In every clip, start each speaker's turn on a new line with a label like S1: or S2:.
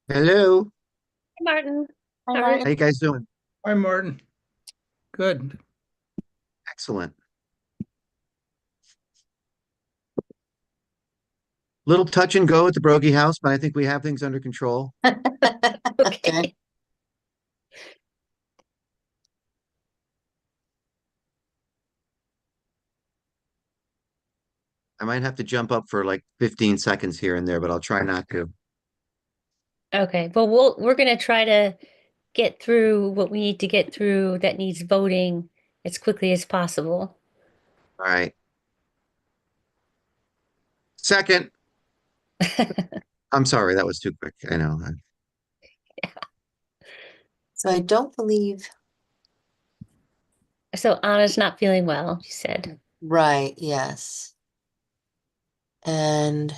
S1: Hello.
S2: Hi, Martin.
S3: Hi,
S2: How are you?
S1: How
S3: Martin.
S1: you guys doing?
S4: Hi, Martin. Good.
S1: Excellent. Little touch and go at the Brogy house, but I think we have things under control.
S3: Okay.
S1: I might have to jump up for like 15 seconds here and there, but I'll try not to.
S2: Okay. Well, we're gonna try to get through what we need to get through that needs voting as quickly as possible.
S1: All right. Second. I'm sorry, that was too quick. I know.
S3: So I don't believe,
S2: So Anna's not feeling well, she said.
S3: right, yes. And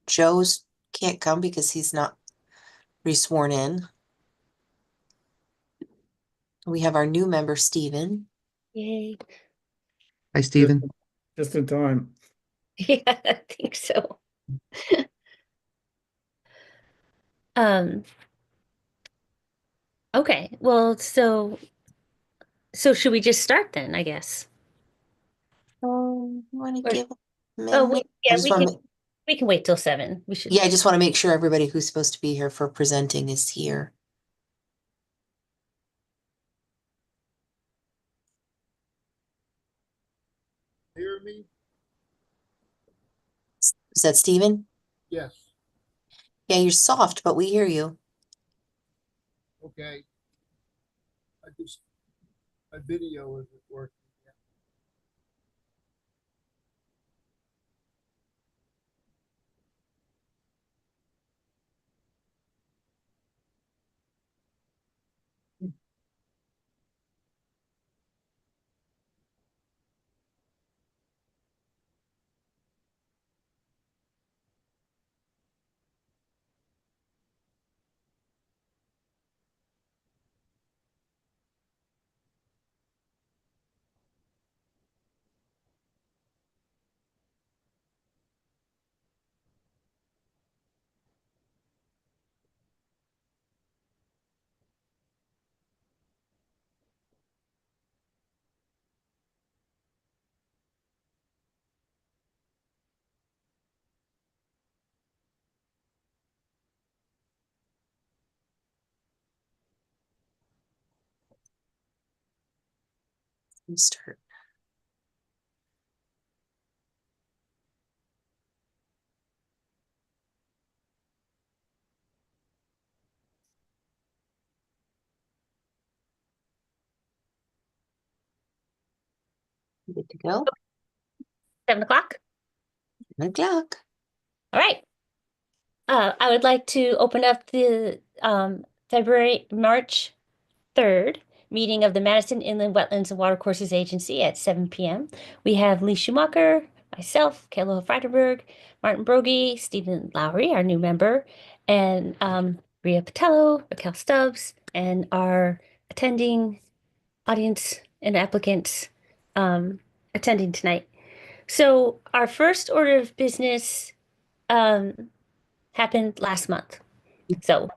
S3: Joe's can't come because he's not re-sworn in. We have our new member, Stephen.
S2: Yay.
S1: Hi,
S4: Just,
S1: Stephen.
S4: just in time.
S2: Yeah, I think so. Um, okay. Well, so should we just start then, I guess?
S3: You want to
S2: Or
S3: give a
S2: oh,
S3: minute? I
S2: yeah,
S3: just want to,
S2: we can wait till 7. We should.
S3: yeah, I just want to make sure everybody who's supposed to be here for presenting is here.
S4: Hear me?
S3: Is that Stephen?
S4: Yes.
S3: Yeah, you're soft, but we hear you.
S4: Okay. My video isn't working yet.
S3: Start. Good to go.
S2: 7 o'clock?
S3: 9 o'clock.
S2: All right. I would like to open up the March 3rd meeting of the Madison Inland Wetlands and Watercourses Agency at 7 p.m. We have Lee Schumacher, myself, Kayla Freidenberg, Martin Brogy, Stephen Lowry, our new member, and Ria Patello, Raquel Stubbs, and our attending audience and applicants attending tonight. So our first order of business um, happened last month. So,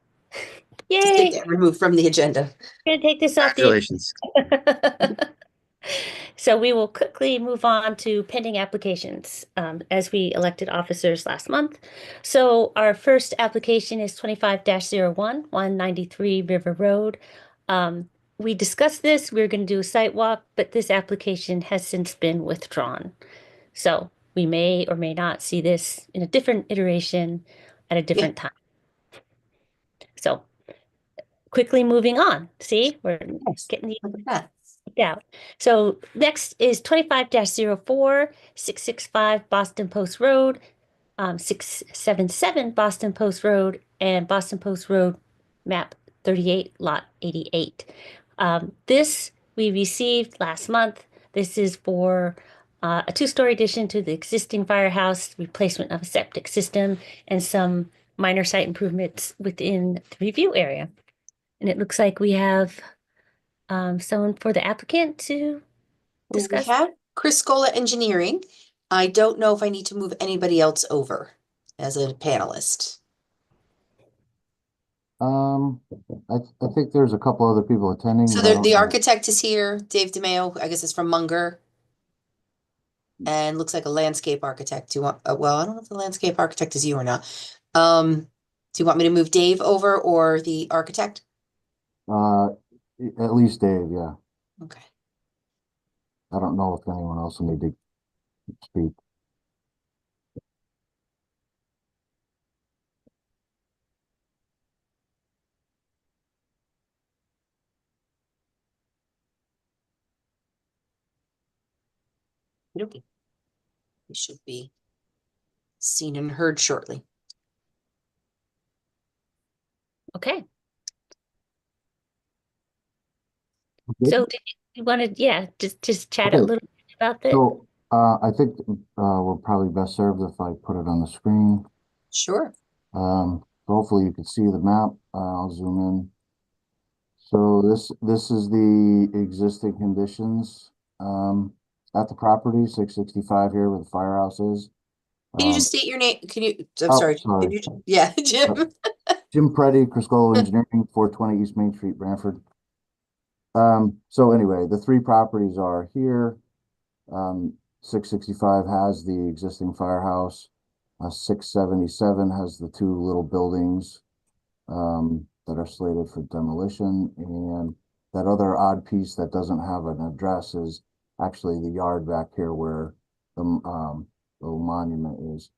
S3: Just get
S2: yay!
S3: that removed from the agenda.
S2: Gonna take this off the
S1: Congratulations.
S2: So we will quickly move on to pending applications as we elected officers last month. So our first application is 25-01, 193 River Road. We discussed this, we are going to do a site walk, but this application has since been withdrawn. So we may or may not see this in a different iteration at a
S3: Yeah,
S2: different time. So quickly moving on. See, we're
S3: nice.
S2: getting the
S3: Look at that.
S2: out. So next is 25-04, 665 Boston Post Road, 677 Boston Post Road, and Boston Post Road, map 38, lot 88. This we received last month. This is for a two-story addition to the existing firehouse, replacement of a septic system, and some minor site improvements within the review area. And it looks like we have someone for the applicant to
S3: We
S2: discuss.
S3: have Chris Scola Engineering. I don't know if I need to move anybody else over as a panelist.
S5: Um, I think there's a couple other people attending,
S3: So
S5: but I
S3: the
S5: don't know.
S3: architect is here, Dave DeMayo, I guess it's from Munger, and looks like a landscape architect. Do you want, well, I don't know if the landscape architect is you or not. Do you want me to move Dave over or the architect?
S5: Uh, at least Dave, yeah.
S3: Okay.
S5: I don't know if anyone else will need to speak.
S3: Okay. We should be seen and heard shortly.
S2: Okay.
S5: Okay.
S2: So did you want to, yeah, just chat a
S5: Okay.
S2: little bit about that?
S5: So, I think, we're probably best served if I put it on the screen.
S3: Sure.
S5: So hopefully you can see the map. I'll zoom in. So this is the existing conditions, at the property, 665 here where the firehouse is.
S3: Can you
S5: Um,
S3: just state your name? Can you, I'm
S5: oh,
S3: sorry.
S5: sorry.
S3: Can you, yeah,
S5: Uh,
S3: Jim.
S5: Jim Preddy, Criscolo Engineering, 420 East Main Street, Branford. So anyway, the three properties are here. 665 has the existing firehouse. 677 has the two little buildings, that are slated for demolition. And that other odd piece that doesn't have an address is actually the yard back here where the monument is.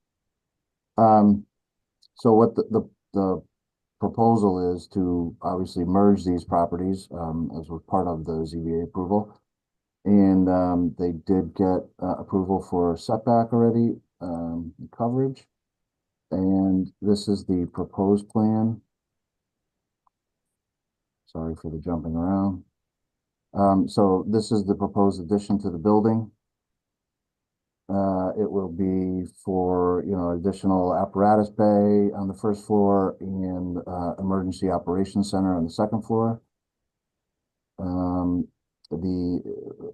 S5: So what the proposal is to obviously merge these properties, as was part of the ZBA approval. And they did get approval for setback already, coverage. And this is the proposed plan. Sorry for the jumping around. So this is the proposed addition to the building. It will be for, additional apparatus bay on the first floor and emergency operations center on the second floor. The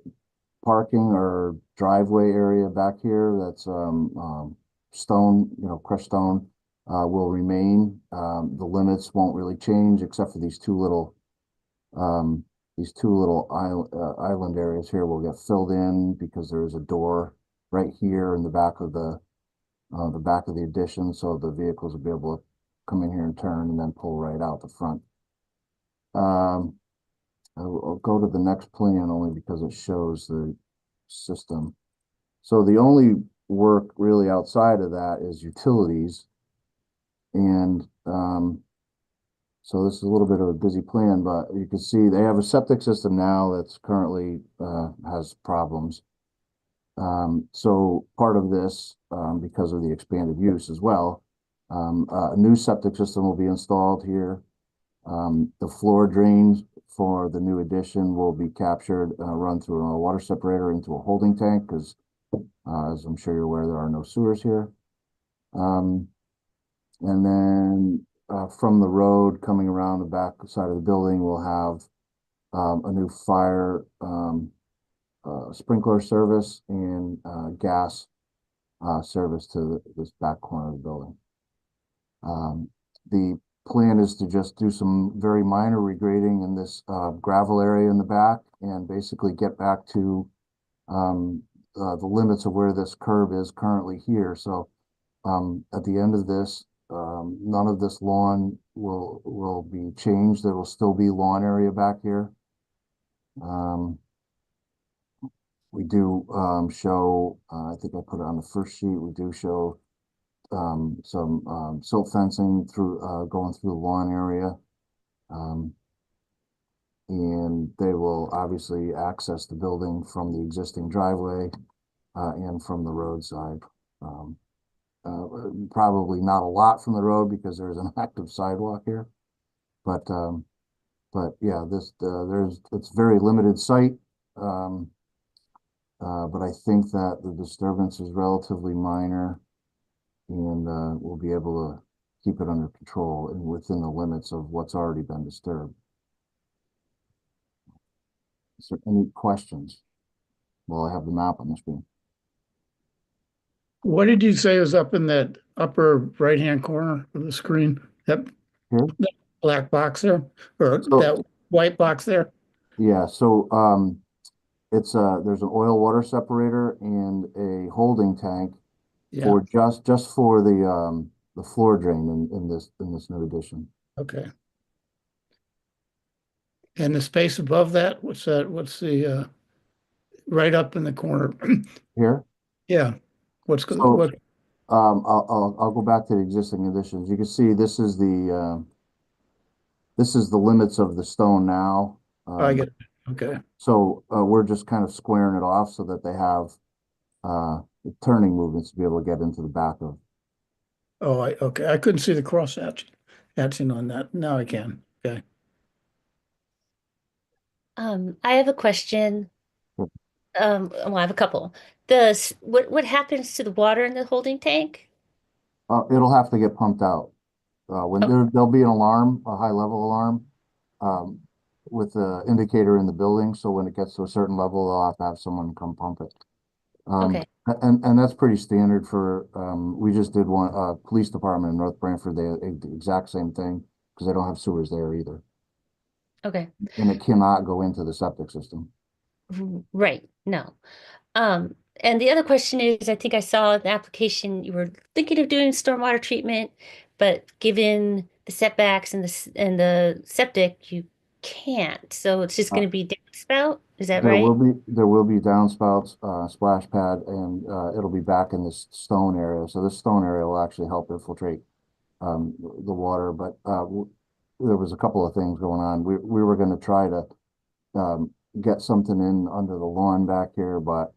S5: parking or driveway area back here, that's stone, crushed stone, will remain. The limits won't really change except for um, these two little island areas here will get filled in because there is a door right here in the back of the addition, so the vehicles will be able to come in here and turn and then pull right out the front. I'll go to the next plan only because it shows the system. So the only work really outside of that is utilities. And so this is a little bit of a busy plan, but you can see they have a septic system now that's currently has problems. So part of this, because of the expanded use as well, a new septic system will be installed here. The floor drains for the new addition will be captured, run through a water separator into a holding tank because, as I'm sure you're aware, there are no sewers here. And then from the road coming around the back side of the building, we'll have a new fire sprinkler service and gas service to this back corner of the building. The plan is to just do some very minor regrading in this gravel area in the back and basically get back to the limits of where this curb is currently here. So at the end of this, none of this lawn will be changed. There will still be lawn area back here. We do show, I think I put it on the first sheet, we do show some silt fencing through going through the lawn area. And they will obviously access the building from the existing driveway and from the roadside. Probably not a lot from the road because there's an active sidewalk here. But yeah, it's very limited site. But I think that the disturbance is relatively minor and we'll be able to keep it under control and within the limits of what's already been disturbed. Is there any questions? Well, I have the map on the screen.
S4: What did you say is up in that upper right-hand corner of the screen? That
S5: Here?
S4: black box there, or
S5: So,
S4: that white box there?
S5: yeah, so, there's an oil water separator and a holding tank
S4: Yeah,
S5: for just for the floor drain in this new addition.
S4: okay. And the space above that, what's that? What's the, right up in the corner?
S5: Here,
S4: Yeah.
S5: so,
S4: What,
S5: I'll go back to the existing additions. You can see this is the limits of the stone now.
S4: I
S5: Um,
S4: get it. Okay.
S5: so, we're just kind of squaring it off so that they have, turning movements to be able to get into the back of.
S4: Oh, okay. I couldn't see the cross hatching on that. Now I can. Okay.
S2: I have a question. Well, I have a couple. What happens to the water in the holding tank?
S5: It'll have to get pumped out. When
S2: Oh,
S5: there'll be an alarm, a high level alarm, um, with the indicator in the building. So when it gets to a certain level, they'll have to have someone come pump it.
S2: okay.
S5: And that's pretty standard for, we just did one, police department in North Branford. They had the exact same thing because they don't have sewers there either.
S2: Okay.
S5: And it cannot go into the septic system.
S2: Right. No. And the other question is, I think I saw in the application you were thinking of doing stormwater treatment, but given the setbacks and and the septic, you can't. So it's just
S5: Uh,
S2: going to be downspout. Is that right?
S5: there will be downspouts, splash pad, and, it'll be back in this stone area. So this stone area will actually help infiltrate, the water. But, there was a couple of things going on. We were going to try to, um, get something in under the lawn back here, but,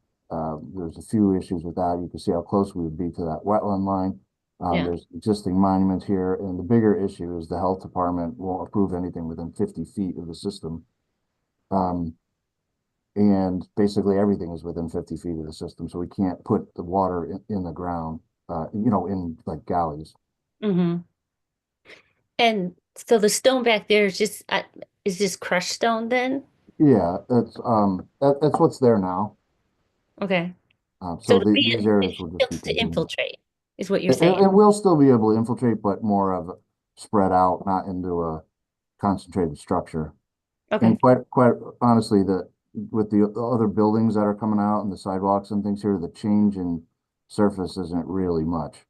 S5: there's a few issues with that. You can see how close we would be to that wetland line.
S2: Yeah.
S5: There's existing monuments here, and the bigger issue is the health department won't approve anything within 50 feet of the system. Um, and basically everything is within 50 feet of the system, so we can't put the water in the ground, in like galleys.
S2: Hmm. And so the stone back there is just crushed stone then?
S5: Yeah, that's what's there now.
S2: Okay. So
S5: So
S2: it'll be
S5: these areas
S2: it
S5: will just be
S2: built to
S5: continued.
S2: infiltrate, is what you're saying.
S5: It will still be able to infiltrate, but more of spread out, not into a concentrated structure.
S2: Okay.
S5: And quite honestly, with the other buildings that are coming out and the sidewalks and things here, the change in surface isn't really much.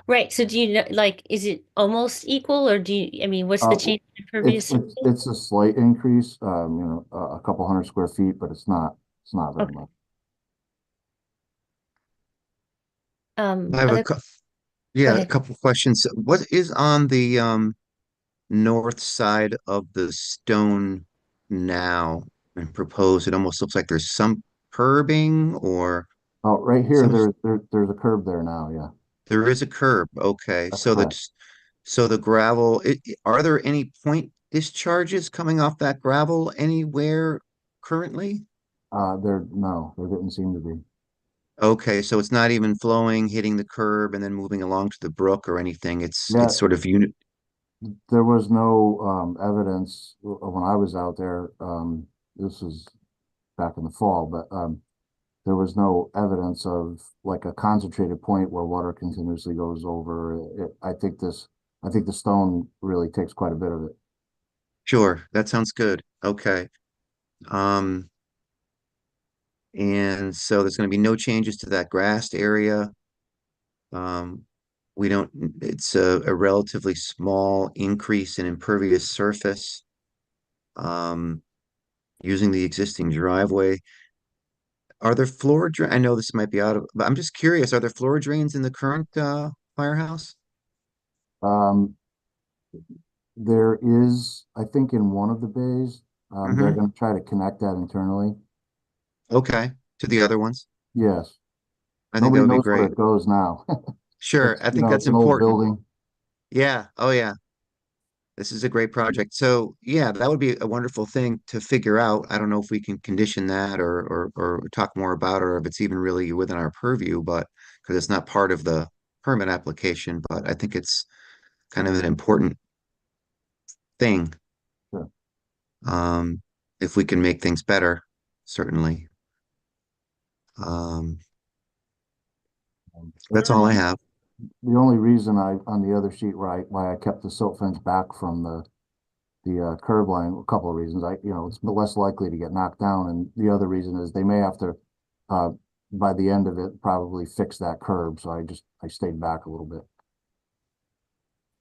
S2: Right. So do you know, like, is it almost equal or I mean, what's the
S5: Uh,
S2: change in impervious surface?
S5: it's a slight increase, a couple hundred square feet, but it's not very
S2: Okay.
S5: much.
S1: I have
S2: Other, go
S1: yeah, a
S2: ahead.
S1: couple questions. What is on the north side of the stone now and proposed? It almost looks like there's some curbing or
S5: Oh, right here,
S1: some
S5: there's a curb there now, yeah,
S1: there is a curb. Okay.
S5: that's correct.
S1: So the gravel, are there any point discharges coming off that gravel anywhere currently?
S5: No, there didn't seem to be.
S1: Okay, so it's not even flowing, hitting the curb and then moving along to the brook or anything.
S5: Yeah,
S1: It's sort of unit.
S5: there was no, evidence when I was out there, this was back in the fall, but, there was no evidence of like a concentrated point where water continuously goes over. I think the stone really takes quite a bit of it.
S1: Sure, that sounds good. Okay. Um, and so there's going to be no changes to that grassed area. Um, we don't, it's a relatively small increase in impervious surface. Um, using the existing driveway. Are there floor drain? I know this might be out of, but I'm just curious, are there floor drains in the current firehouse?
S5: Um, there is, I think in one of the bays, they're
S1: Hmm.
S5: gonna try to connect that internally.
S1: Okay, to the other ones.
S5: Yes,
S1: I think that
S5: nobody
S1: would be
S5: knows where
S1: great.
S5: it goes now.
S1: Sure, I think
S5: It's
S1: that's
S5: an old
S1: important.
S5: building.
S1: Yeah. Oh, yeah. This is a great project. So, yeah, that would be a wonderful thing to figure out. I don't know if we can condition that or talk more about it, or if it's even really within our purview, but because it's not part of the permit application, but I think it's kind of an important thing.
S5: Sure.
S1: Um, if we can make things better, certainly. Um,
S4: Are
S1: that's
S4: there
S1: all I
S4: any,
S1: have.
S5: the only reason on the other sheet, why I kept the silt fence back from the curb line, a couple of reasons. It's less likely to get knocked down, and the other reason is they may have to, uh, by the end of it, probably fix that curb. So I stayed back a little bit.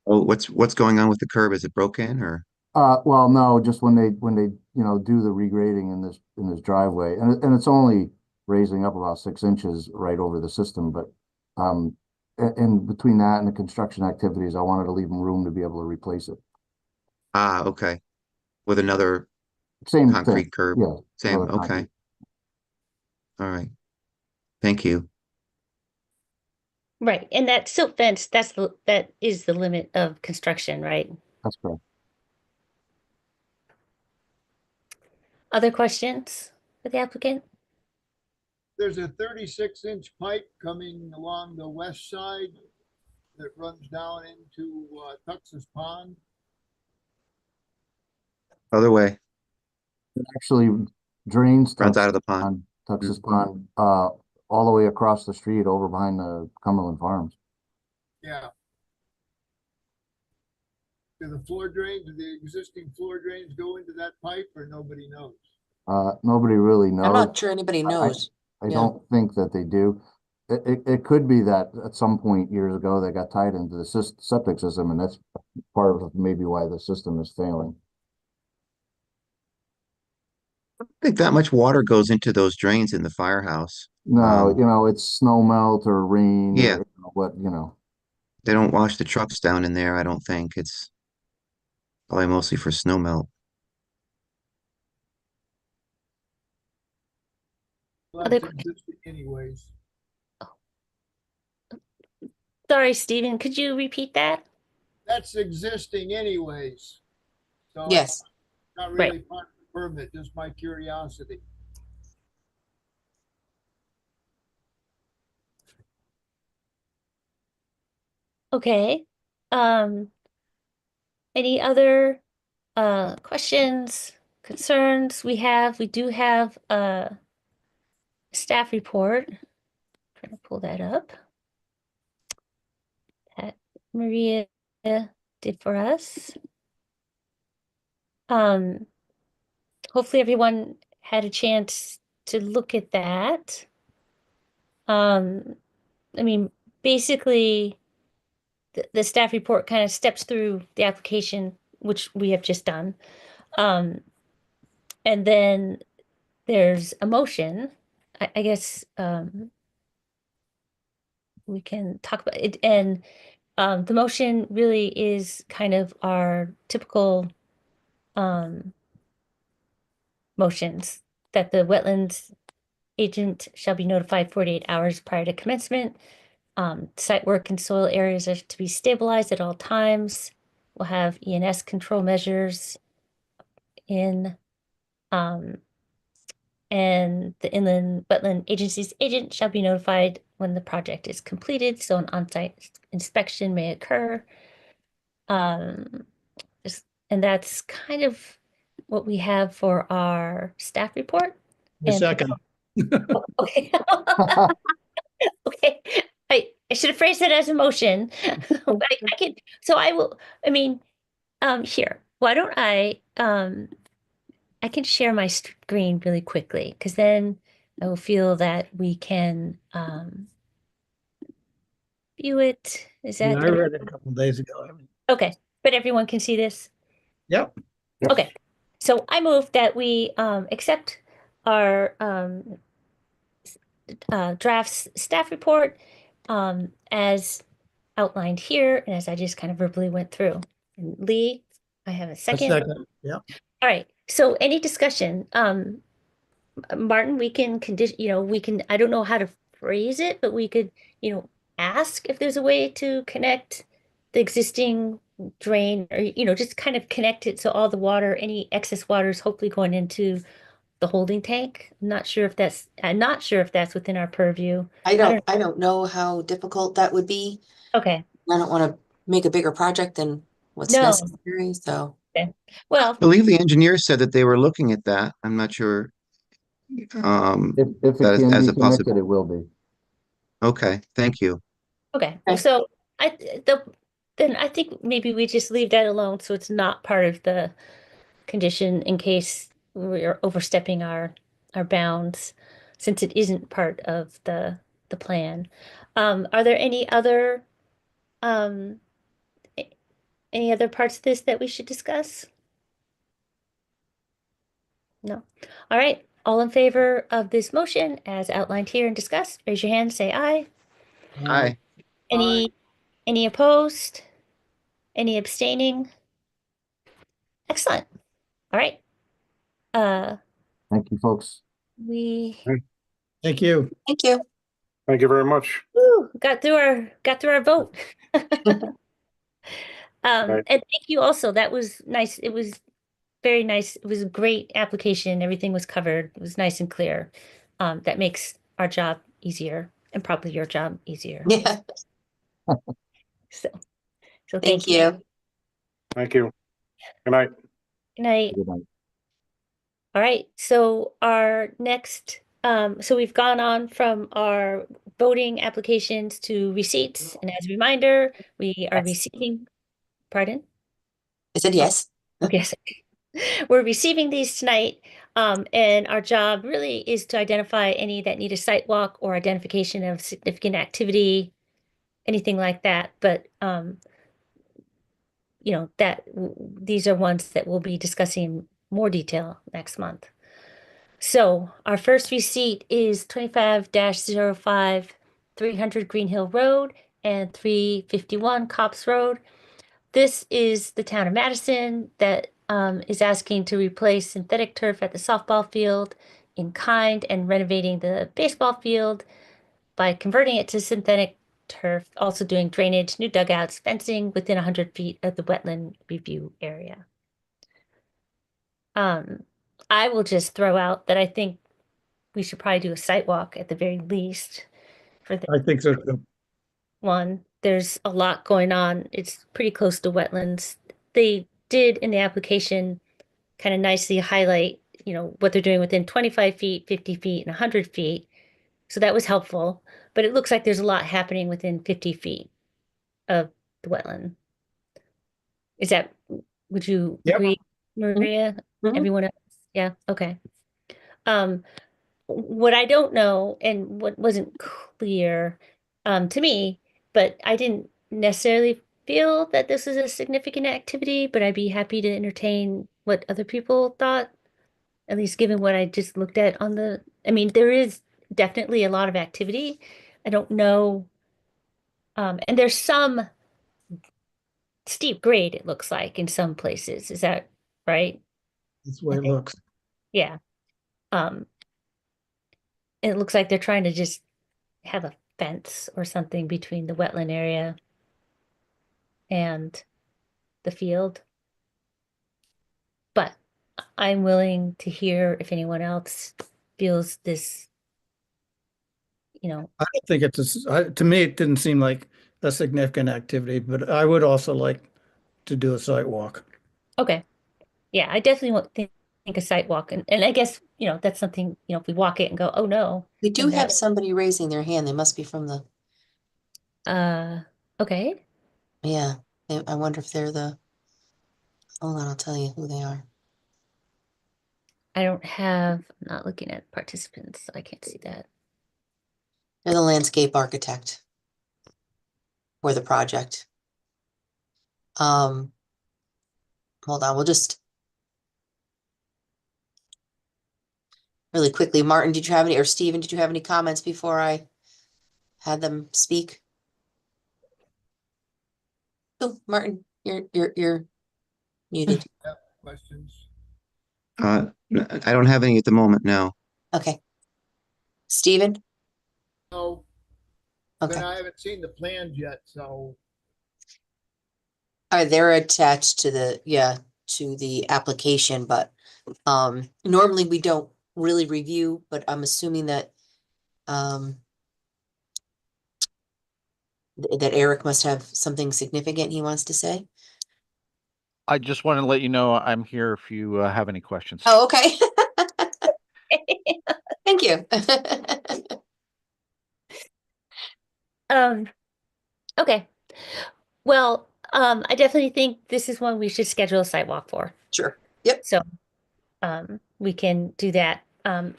S1: Oh, what's going on with the curb? Is it broken or?
S5: Well, no, just when they do the regrading in this driveway, and it's only raising up about 6 inches right over the system, but um, and between that and the construction activities, I wanted to leave them room to be able to replace it.
S1: Ah, okay. With another
S5: Same thing,
S1: concrete curb.
S5: yeah.
S1: Same.
S5: Another
S1: Okay.
S5: concrete.
S1: All right. Thank you.
S2: Right. And that silt fence, that is the limit of construction, right?
S5: That's correct.
S2: Other questions for the applicant?
S6: There's a 36-inch pipe coming along the west side that runs down into Tux's Pond.
S1: Other way.
S5: It actually drains
S1: Runs out
S5: Tux's
S1: of the pond.
S5: Pond,
S1: Mm.
S5: Tux's Pond, all the way across the street over behind the Cumberland Farms.
S6: Yeah. Do the existing floor drains go into that pipe, or nobody knows?
S5: Nobody really
S3: I'm
S5: knows.
S3: not sure anybody
S5: I,
S3: knows.
S5: I
S3: Yeah.
S5: don't think that they do. It could be that at some point years ago, they got tied into the septic system, and that's part of maybe why the system is failing.
S1: I think that much water goes into those drains in the firehouse.
S5: No,
S1: Um,
S5: it's snow melt or rain
S1: yeah,
S5: or what.
S1: they don't wash the trucks down in there, I don't think. It's probably mostly for snow melt.
S6: Well,
S2: Other
S6: that's
S2: questions?
S6: existing anyways.
S2: Sorry, Stephen, could you repeat that?
S6: That's existing anyways. So it's
S3: Yes.
S6: not
S2: Right.
S6: really part of the permit, just my curiosity.
S2: Okay. Um, any other questions, concerns we do have a staff report. Trying to pull that up. That Maria did for us. Um, hopefully everyone had a chance to look at that. I mean, basically, the staff report kind of steps through the application, which we have just done. And then there's a motion. I guess we can talk about it. And the motion really is kind of our typical motions that the wetlands agent shall be notified 48 hours prior to commencement. Site work and soil areas are to be stabilized at all times. We'll have ENS control measures in, um, and the inland wetland agency's agent shall be notified when the project is completed, so an on-site inspection may occur. Um, and that's kind of what we have for our staff report.
S4: A second.
S2: Okay. Okay. I should have phrased it as a motion. But I can, so I will, I mean, here, why don't I can share my screen really quickly, because then I will feel that we can view it. Is
S4: Yeah,
S2: that
S4: I read it a couple of days ago.
S2: okay? But everyone can see this?
S4: Yep.
S2: Okay. So I move that we accept our drafts staff report as outlined here and as I just kind of verbally went through. And Lee, I have a
S4: A
S2: second.
S4: second, yep.
S2: All right. So any discussion? Martin, we can condition, we can, I don't know how to phrase it, but we could, ask if there's a way to connect the existing drain or, just kind of connect it so all the water, any excess water is hopefully going into the holding tank. I'm not sure if that's within our purview.
S3: I don't know how difficult that would be.
S2: Okay.
S3: I don't want to make a bigger project than what's
S2: No.
S3: necessary, so.
S2: Okay. Well,
S1: I believe the engineer said that they were looking at that. I'm not sure.
S5: If it
S1: That is
S5: can
S1: as
S5: be
S1: a
S5: connected,
S1: possible.
S5: it will be.
S1: Okay, thank you.
S2: Okay,
S3: Okay.
S2: so then I think maybe we just leave that alone so it's not part of the condition in case we're overstepping our bounds, since it isn't part of the plan. Are there um a- any other parts of this that we should discuss? No. All right. All in favor of this motion as outlined here and discussed, raise your hand, say aye.
S1: Hi.
S2: Any any opposed? Any abstaining? Excellent. All right. Uh,
S5: Thank you, folks.
S2: we
S4: Thank you.
S3: Thank you.
S7: Thank you very much.
S2: got through our vote.
S7: Right.
S2: And thank you also. That was nice. It was very nice. It was a great application. Everything was covered. It was nice and clear. That makes our job easier and probably your job easier.
S3: Yeah,
S2: So, so
S3: thank
S2: thank you.
S3: you.
S7: Thank you. Good night.
S2: Good night.
S5: Good night.
S2: All right, so our next, so we've gone on from our voting applications to receipts. And as a reminder, we are
S3: Yes.
S2: receiving, pardon?
S3: I said yes.
S2: Okay, yes. We're receiving these tonight. And our job really is to identify any that need a site walk or identification of significant activity, anything like that. But, you know, these are ones that we'll be discussing in more detail next month. So our first receipt is 25-05, 300 Green Hill Road and 351 Cops Road. This is the town of Madison that is asking to replace synthetic turf at the softball field in kind and renovating the baseball field by converting it to synthetic turf, also doing drainage, new dugouts, fencing within 100 feet of the wetland review area. I will just throw out that I think we should probably do a site walk at the very least for the
S4: I think so too.
S2: one. There's a lot going on. It's pretty close to wetlands. They did in the application kind of nicely highlight, you know, what they're doing within 25 feet, 50 feet, and 100 feet. So that was helpful. But it looks like there's a lot happening within 50 feet of the wetland. Is that, would you
S4: Yep.
S2: agree, Maria?
S3: Mhm.
S2: Everyone else? Yeah, okay. Um, what I don't know and what wasn't clear to me, but I didn't necessarily feel that this is a significant activity, but I'd be happy to entertain what other people thought, at least given what I just looked at on the, I mean, there is definitely a lot of activity. I don't know. And there's some steep grade, it looks like, in some places. Is that right?
S4: That's the way
S2: I
S4: it
S2: think,
S4: looks.
S2: yeah. Um, it looks like they're trying to just have a fence or something between the wetland area and the field. But I'm willing to hear if anyone else feels this, you know,
S4: I don't think to me, it didn't seem like a significant activity, but I would also like to do a site walk.
S2: okay. Yeah, I definitely won't think a site walk. And I guess, you know, that's something, you know, if we walk it and go, oh no,
S3: We do
S2: then
S3: have
S2: that,
S3: somebody raising their hand. They must be from the,
S2: uh, okay.
S3: yeah. I wonder if they're the, hold on, I'll tell you who they are.
S2: I'm not looking at participants, so I can't see that.
S3: They're the landscape architect for the project. Um, Hold on, we'll just really quickly, Martin, did you have any, or Stephen, did you have any comments before I had them speak? Oh, Martin, you're muted.
S6: Questions?
S1: I don't have any at the moment, no.
S3: Okay. Stephen?
S6: No, but
S3: Okay.
S6: I haven't seen the plans yet, so
S3: All right, they're attached to the, yeah, to the application, but normally we don't really review, but I'm assuming that that Eric must have something significant he wants to say.
S8: I just want to let you know I'm here if you have any questions.
S3: Oh, okay. Thank you.
S2: Um, Okay. Well, I definitely think this is one we should schedule a site walk for.
S3: Sure. Yep.
S2: So, we can do that. And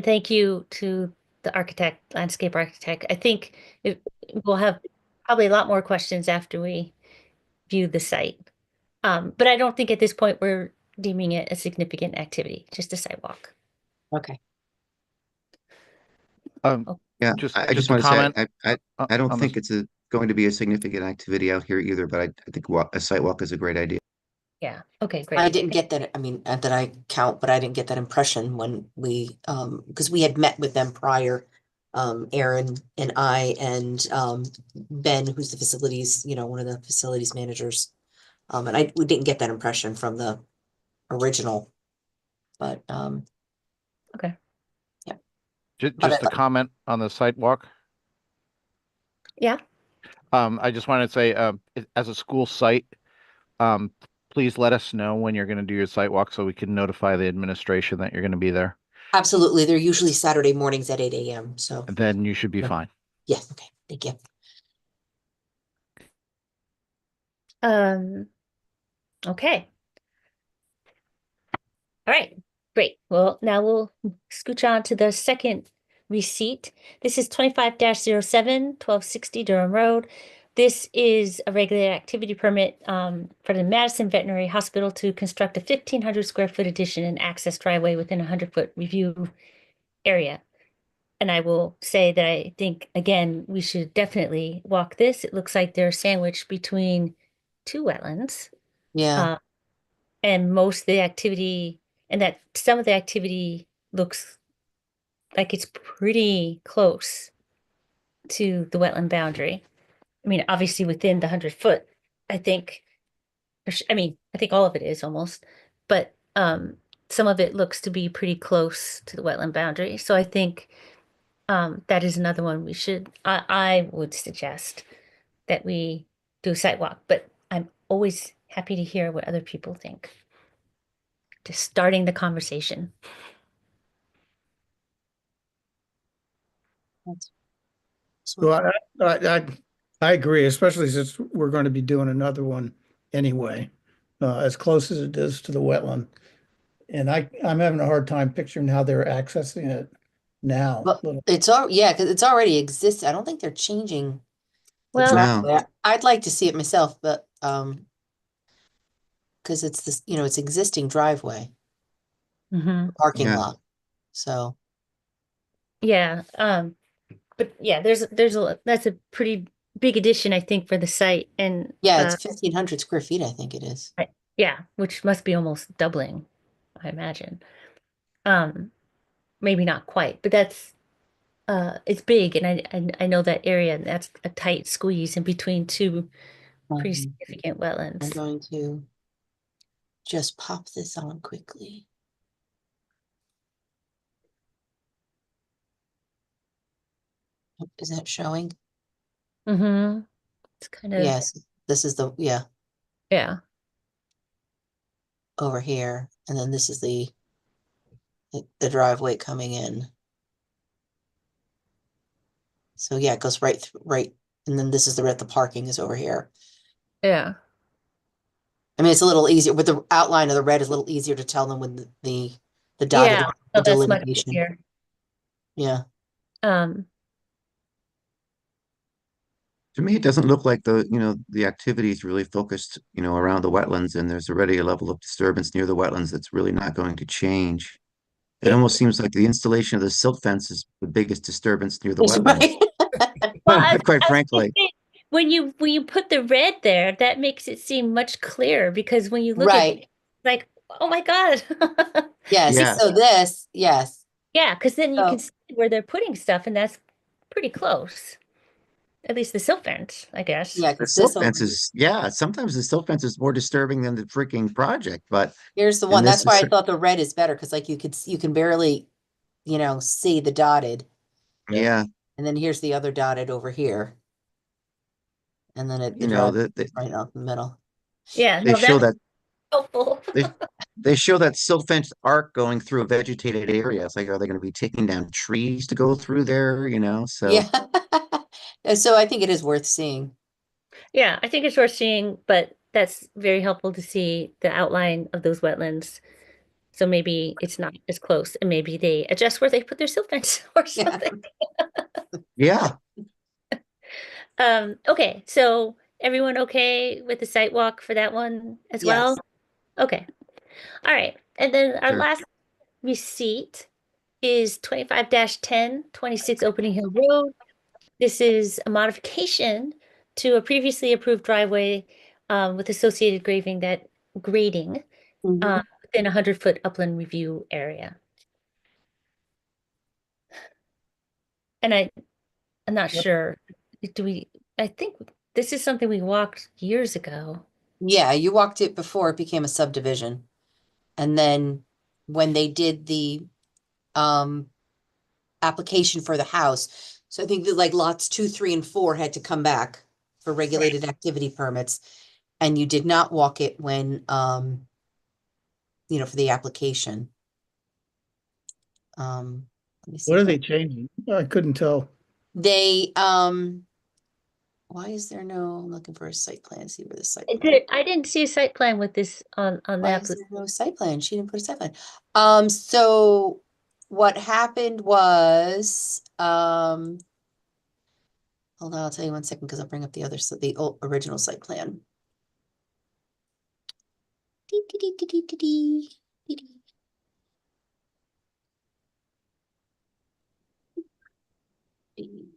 S2: thank you to the architect, landscape architect. I think we'll have probably a lot more questions after we view the site. But I don't think at this point we're deeming it a significant activity, just a site walk.
S3: Okay.
S8: Um,
S2: Oh,
S1: Yeah,
S8: just
S1: I just
S8: just a
S1: want to say,
S8: comment
S1: I don't
S8: on this.
S1: think it's going to be a significant activity out here either, but I think a site walk is a great idea.
S2: yeah. Okay,
S3: I
S2: great.
S3: didn't get that, I mean, that I count, but I didn't get that impression when we, because we had met with them prior. Aaron and I and Ben, who's the facilities, one of the facilities managers. And we didn't get that impression from the original, but
S2: Okay.
S3: yeah. But
S8: Just a comment on the site walk.
S2: Yeah.
S8: I just wanted to say, as a school site, um, please let us know when you're going to do your site walk so we can notify the administration that you're going to be there.
S3: absolutely, they're usually Saturday mornings at 8 a.m. So
S8: And then you should be
S3: yeah.
S8: fine.
S3: Yeah, okay, thank you.
S2: Okay. All right, great. Well, now we'll scooch on to the second receipt. This is 25-07, 1260 Durham Road. This is a regulated activity permit for the Madison Veterinary Hospital to construct a 1,500 square foot addition and access driveway within a 100-foot review area. And I will say that I think, again, we should definitely walk this. It looks like they're sandwiched between two wetlands.
S3: Yeah,
S2: Uh, and most of the activity, and that some of the activity looks like it's pretty close to the wetland boundary. I mean, obviously within the 100 foot, I think, I mean, I think all of it is almost, but some of it looks to be pretty close to the wetland boundary. So I think that is another one I would suggest that we do a site walk, but I'm always happy to hear what other people think. Just starting the conversation.
S3: that's
S4: So
S3: so
S4: I agree, especially since we're going to be doing another one anyway, as close as it is to the wetland. And I'm having a hard time picturing how they're accessing it now.
S3: but it's all, yeah, because it's already exists. I don't think they're changing the
S2: Well,
S1: No,
S3: driveway. I'd like to see it myself, but because it's this, it's existing driveway,
S2: mhm.
S3: parking
S1: yeah,
S3: lot. So
S2: Yeah, but yeah, that's a pretty big addition, I think, for the site, and
S3: yeah, it's 1,500 square feet, I think it is.
S2: yeah, which must be almost doubling, I imagine. Um, Maybe not quite, but that's it's big, and I know that area, and that's a tight squeeze in between two pretty significant
S3: I'm
S2: wetlands.
S3: going to just pop this on quickly. Is that showing?
S2: Mm-hmm. It's kind of
S3: Yes, this is yeah,
S2: yeah,
S3: over here. And then this is the driveway coming in. So yeah, it goes right. And then this is the parking is over here.
S2: yeah,
S3: I mean, it's a little easier with the outline of the red is a little easier to tell them with the dotted
S2: yeah.
S3: line, the
S2: So that's much
S3: delineation.
S2: easier.
S3: Yeah.
S2: Um,
S1: to me, it doesn't look like the activity is really focused, around the wetlands, and there's already a level of disturbance near the wetlands that's really not going to change. It
S2: it,
S1: almost seems like the installation of the silt fence is the biggest disturbance near the
S3: That's
S1: wetlands,
S3: right.
S2: well,
S1: quite
S2: I was gonna
S1: frankly.
S2: say, when you put the red there, that makes it seem much clearer because when you look at
S3: Right.
S2: like, oh my God.
S3: Yes.
S1: Yeah,
S3: So this, yes.
S2: Yeah, because then you can
S3: So
S2: see where they're putting stuff, and that's pretty close. At least the silt fence, I guess.
S3: yeah,
S1: the
S3: because
S1: silt
S3: this over
S1: fence is, yeah, sometimes the silt fence is more disturbing than the freaking project, but
S3: here's the
S1: in
S3: one.
S1: this
S3: That's why
S1: is,
S3: I thought the red is better because like you can barely, see the dotted.
S1: yeah,
S3: And then here's the other dotted over here. And then the
S1: you know,
S3: drive
S1: that
S3: is right out the middle.
S2: Yeah,
S1: they
S2: no,
S1: show
S2: that was
S1: that
S2: helpful.
S1: they they show that silt fence arc going through a vegetated area. It's like, are they going to be taking down trees to go through there? So
S3: Yeah. So I think it is worth seeing.
S2: Yeah, I think it's worth seeing, but that's very helpful to see the outline of those wetlands. So maybe it's not as close, and maybe they adjust where they put their silt fence or
S3: Yeah.
S2: something.
S1: Yeah,
S2: Okay, so everyone okay with the site walk for that one as
S3: Yes.
S2: well? Okay. All right. And then our
S1: sure.
S2: last receipt is 25-10, 26 Opening Hill Road. This is a modification to a previously approved driveway with associated grading
S3: Mhm.
S2: within a 100-foot upland review area. And I'm not
S3: Yep.
S2: sure. Do we, I think this is something we walked years ago.
S3: Yeah, you walked it before it became a subdivision. And then when they did the um application for the house, so I think that like lots 2, 3, and 4 had to come back for regulated activity permits. And you did not walk it when for the application. Let me see
S4: What are
S3: if I
S4: they changing? I couldn't tell.
S3: they why is there no, I'm looking for a site plan, see where the site plan.
S2: I didn't see a site plan with this on the
S3: Why is there
S2: application.
S3: no site plan? She didn't put a site plan. So what happened was, hold on, I'll tell you 1 second because I'll bring up the other, the original site plan. Dee, dee, dee, dee, dee, dee, dee, dee, dee. Dee,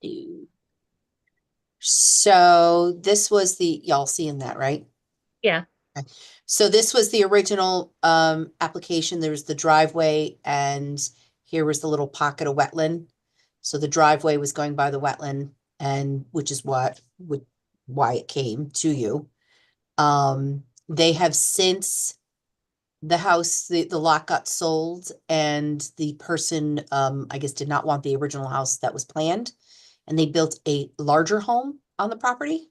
S3: dee. So this was y'all seeing that, right?
S2: Yeah.
S3: Okay. So this was the original application. There was the driveway and here was the little pocket of wetland. So the driveway was going by the wetland and which is why it came to you. They have since the house, the lot got sold and the person I guess did not want the original house that was planned and they built a larger home on the property.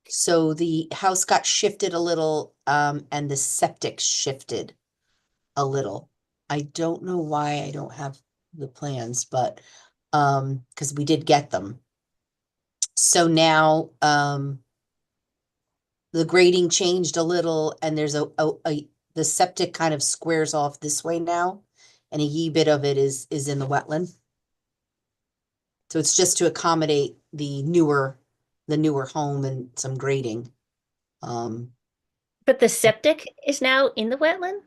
S3: So the house got shifted a little, and the septic shifted a little. I don't know why I don't have the plans, but, because we did get them. So now, the grading changed a little and there's the septic kind of squares off this way now. And a yee bit of it is in the wetland. So it's just to accommodate the newer home and some grading. Um,
S2: But the septic is now in the wetland?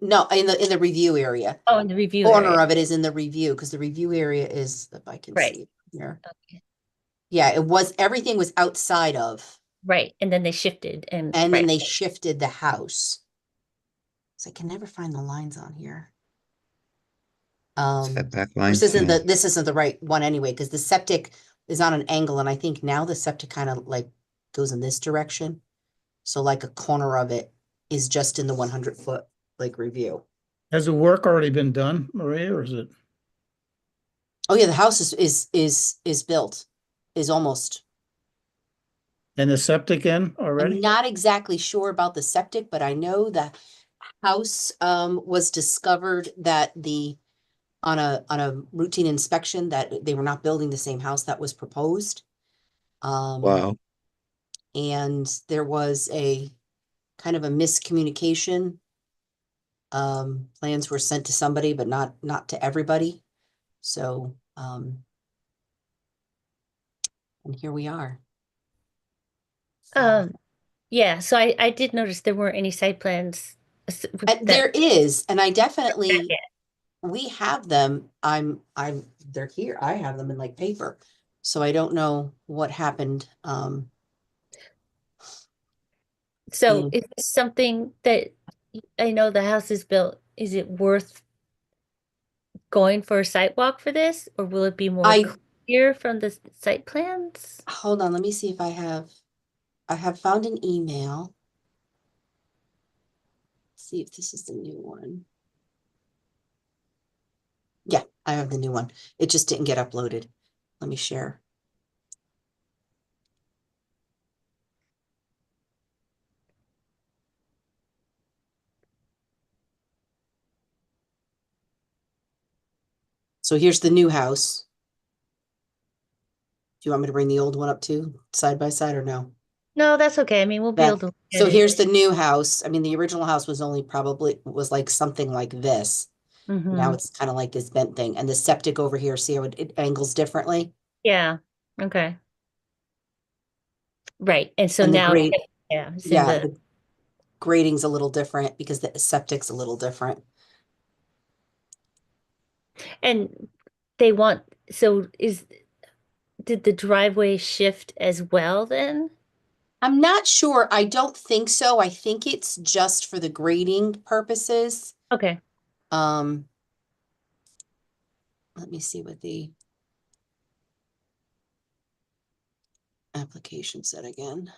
S3: No, in the review area.
S2: Oh, in the review area.
S3: Corner of it is in the review, because the review area is, if I can
S2: Right.
S3: see it here.
S2: Okay.
S3: Yeah, everything was outside of,
S2: Right. And then they shifted
S3: and then
S2: right.
S3: they shifted the house. So I can never find the lines on here.
S1: Setback lines, yeah.
S3: This isn't the right one anyway, because the septic is on an angle, and I think now the septic kind of like goes in this direction. So like a corner of it is just in the 100-foot like review.
S4: Has the work already been done, Maria, or is it?
S3: Oh yeah, the house is built, is almost.
S4: And the septic in
S3: I'm
S4: already?
S3: not exactly sure about the septic, but I know the house was discovered that on a routine inspection that they were not building the same house that was proposed.
S1: Wow.
S3: And there was a kind of a miscommunication. Plans were sent to somebody, but not to everybody. So and here we are. So
S2: Yeah, so I did notice there weren't any site plans that
S3: there is, and I
S2: yeah.
S3: definitely we have them. They're here. I have them in like paper. So I don't know what happened.
S2: So
S3: In
S2: is this something that I know the house is built, is it worth going for a site walk for this, or will it be more
S3: I
S2: clear from the site plans?
S3: hold on, let me see if I have found an email. See if this is the new one. Yeah, I have the new one. It just didn't get uploaded. Let me share. So here's the new house. Do you want me to bring the old one up too, side by side, or no?
S2: No, that's okay. I mean, we'll be
S3: Yeah.
S2: able to look
S3: So
S2: at
S3: here's
S2: it.
S3: the new house. I mean, the original house was only probably was like something like this. Now
S2: Mhm.
S3: it's kind of like this bent thing. And the septic over here, see how it angles differently?
S2: Yeah. Okay. Right. And so
S3: And the
S2: now,
S3: grade,
S2: yeah, it's in
S3: yeah,
S2: the,
S3: the grading's a little different because the septic's a little different.
S2: and they want, so did the driveway shift as well then?
S3: I'm not sure. I don't think so. I think it's just for the grading purposes.
S2: Okay.
S3: Um, let me see what the application said again.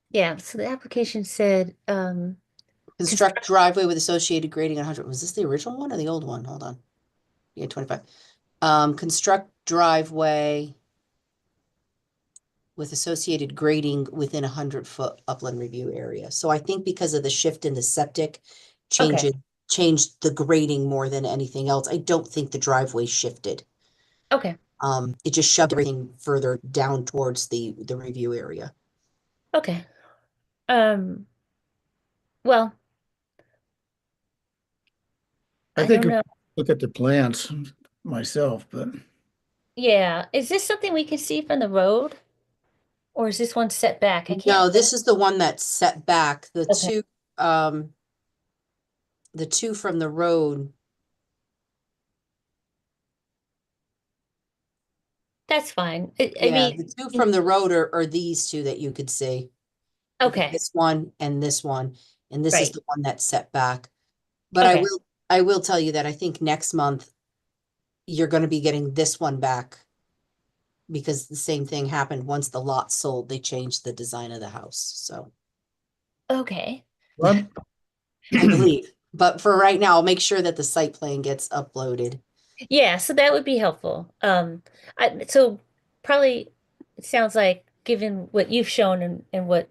S2: Yeah. So the application said,
S3: Construct driveway with associated grading 100. Was this the original one or the old one? Hold on. Yeah, 25. Construct driveway with associated grading within a 100-foot upland review area. So I think because of the shift in the septic,
S2: okay.
S3: changed the grading more than anything else. I don't think the driveway shifted.
S2: Okay.
S3: It just shoved everything further down towards the review area.
S2: Okay. Um, well,
S4: I
S2: I
S4: think
S2: don't
S4: we
S2: know.
S4: look at the plans myself, but
S2: Yeah. Is this something we can see from the road? Or is this one set back? I can't.
S3: No, this is the one that's set back.
S2: Okay.
S3: The two from the road.
S2: That's fine. I
S3: Yeah,
S2: mean,
S3: the two from the road are these two that you could see. Look at
S2: okay.
S3: this one and this one, and this is
S2: Right.
S3: the one that's set back. But
S2: Okay.
S3: I will tell you that I think next month you're going to be getting this one back because the same thing happened once the lot sold. They changed the design of the house. So
S2: Okay.
S4: well,
S3: I believe. But for right now, I'll make sure that the site plan gets uploaded.
S2: Yeah, so that would be helpful. So probably it sounds like given what you've shown and what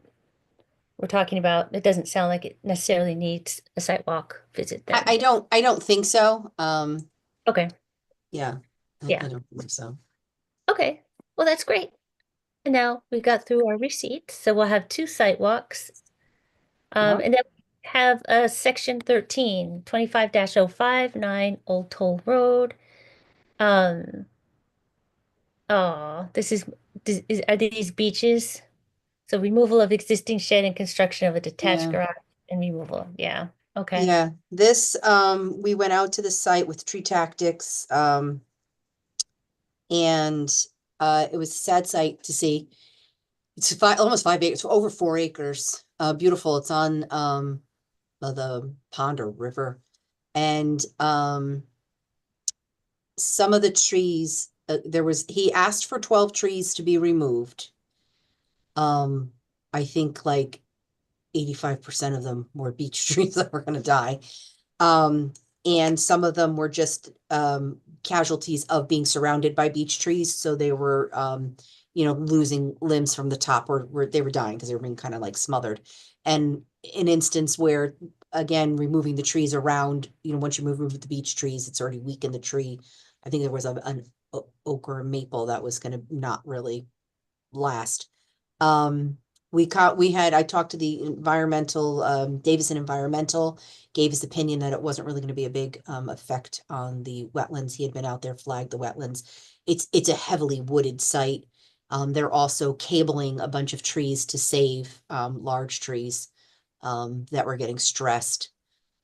S2: we're talking about, it doesn't sound like it necessarily needs a site walk visit then.
S3: I don't think so.
S2: Okay.
S3: Yeah,
S2: Yeah.
S3: I don't think so.
S2: Okay. Well, that's great. And now we got through our receipts, so we'll have two site walks.
S3: Yeah.
S2: And then we have a section 13, 25-059 Old Toll Road. Um, this are these beaches? So removal of existing shed and construction of a detached
S3: Yeah.
S2: garage and removal. Yeah. Okay.
S3: Yeah, this, we went out to the site with Tree Tactics, and it was a sad sight to see. It's almost 5 acres, over 4 acres. Beautiful. It's on the pond or river, and some of the trees. He asked for 12 trees to be removed. I think like 85% of them were beech trees that were going to die. Um, and some of them were just casualties of being surrounded by beech trees. So they were, losing limbs from the top, or they were dying because they were being kind of like smothered. And an instance where, again, removing the trees around, once you remove the beech trees, it's already weakened the tree. I think there was an oak or a maple that was going to not really last. Um, I talked to the environmental, Davison Environmental, gave his opinion that it wasn't really going to be a big effect on the wetlands. He had been out there, flagged the wetlands. It's a heavily wooded site. They're also cabling a bunch of trees to save large trees that were getting stressed.